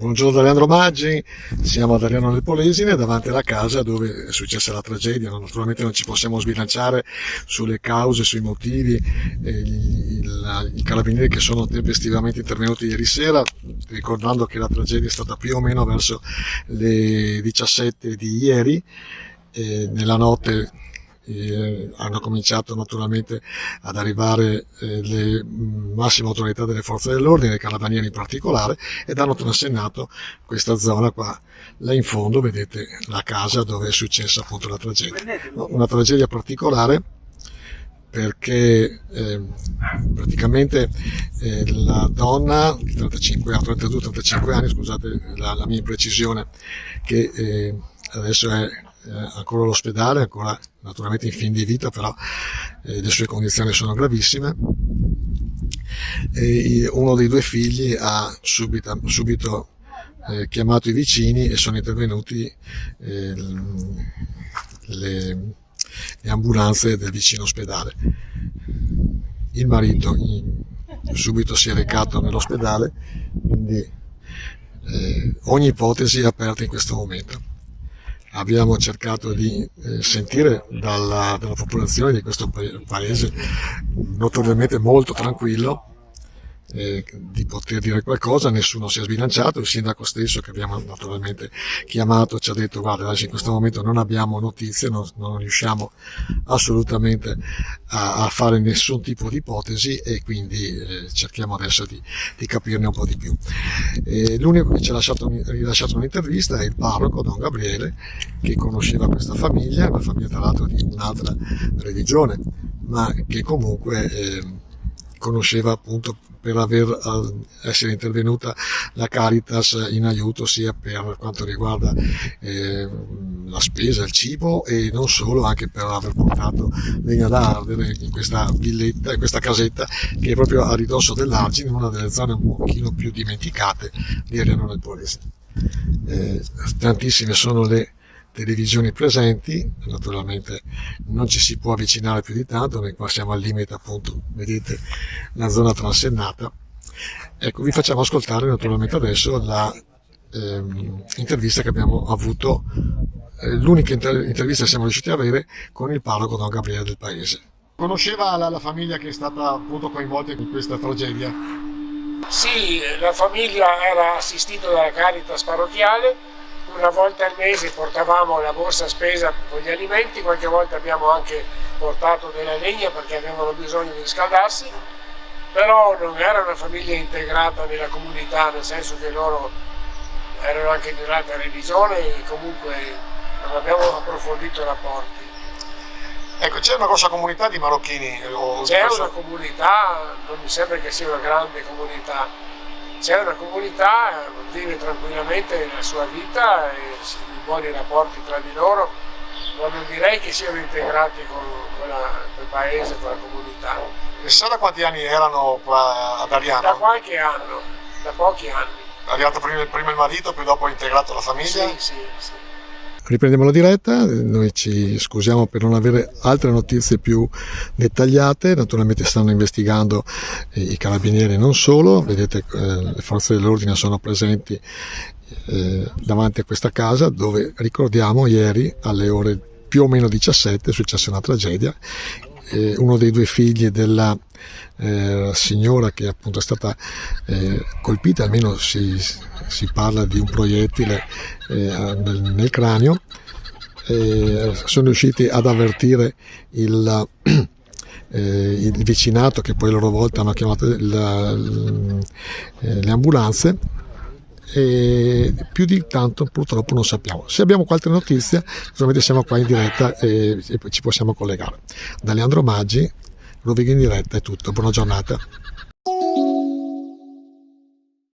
Buongiorno da Leandro Maggi, siamo ad Ariano nel Polesine, davanti alla casa dove è successa la tragedia. Naturalmente non ci possiamo sbilanciare sulle cause, sui motivi. I carabinieri che sono tempestivamente intervenuti ieri sera, ricordando che la tragedia è stata più o meno verso le 17 di ieri, nella notte hanno cominciato naturalmente ad arrivare le massime autorità delle forze dell'ordine, i carabinieri in particolare, ed hanno trassenato questa zona qua, là in fondo vedete la casa dove è successa appunto la tragedia. Una tragedia particolare perché praticamente la donna di 32-35 anni, scusate la mia imprecisione, che adesso è ancora all'ospedale, ancora naturalmente in fin di vita, però le sue condizioni sono gravissime. Uno dei due figli ha subito chiamato i vicini e sono intervenuti le ambulanze del vicino ospedale. Il marito subito si è recato nell'ospedale, quindi ogni ipotesi è aperta in questo momento. Abbiamo cercato di sentire dalla popolazione di questo paese, notoriamente molto tranquillo, di poter dire qualcosa. Nessuno si è sbilanciato. Il sindaco stesso, che abbiamo naturalmente chiamato, ci ha detto: guarda, adesso in questo momento non abbiamo notizie, non riusciamo assolutamente a fare nessun tipo di ipotesi, e quindi cerchiamo adesso di capirne un po' di più. L'unico che ci ha rilasciato un'intervista è il parroco Don Gabriele, che conosceva questa famiglia, una famiglia tra l'altro di un'altra religione, ma che comunque conosceva appunto per essere intervenuta la Caritas in aiuto sia per quanto riguarda la spesa, il cibo, e non solo, anche per aver portato legna da ardere in questa villetta, in questa casetta che è proprio a ridosso dell'Argine, in una delle zone un pochino più dimenticate di Ariano nel Polesine. Tantissime sono le televisioni presenti, naturalmente non ci si può avvicinare più di tanto, noi qua siamo al limite, appunto, vedete la zona transennata. Ecco, vi facciamo ascoltare naturalmente adesso la intervista che abbiamo avuto, l'unica intervista che siamo riusciti ad avere con il parroco Don Gabriele del paese. Conosceva la famiglia che è stata appunto coinvolta in questa tragedia? Sì, la famiglia era assistita dalla Caritas parrocchiale. Una volta al mese portavamo la borsa spesa con gli alimenti, qualche volta abbiamo anche portato della legna perché avevano bisogno di riscaldarsi, però non era una famiglia integrata nella comunità, nel senso che loro erano anche di un'altra religione e comunque non abbiamo approfondito i rapporti. Ecco, c'è una grossa comunità di marocchini? C'è una comunità, non mi sembra che sia una grande comunità. C'è una comunità, vive tranquillamente la sua vita e in buoni rapporti tra di loro, ma non direi che siano integrati con quel paese, con la comunità. E sa da quanti anni erano qua ad Ariano? Da qualche anno, da pochi anni. È arrivato prima il marito, poi dopo ha integrato la famiglia? Sì. Riprendiamo la diretta, noi ci scusiamo per non avere altre notizie più dettagliate. Naturalmente stanno investigando i carabinieri, non solo, vedete le forze dell'ordine sono presenti davanti a questa casa dove, ricordiamo, ieri alle ore più o meno 17 è successa una tragedia. Uno dei due figli della signora che appunto è stata colpita, almeno si parla di un proiettile nel cranio, sono riusciti ad avvertire il vicinato, che poi a loro volta hanno chiamato le ambulanze, e più di tanto purtroppo non sappiamo. Se abbiamo qualche notizia, naturalmente siamo qua in diretta e ci possiamo collegare. Da Leandro Maggi, Rovigo in diretta, è tutto, buona giornata.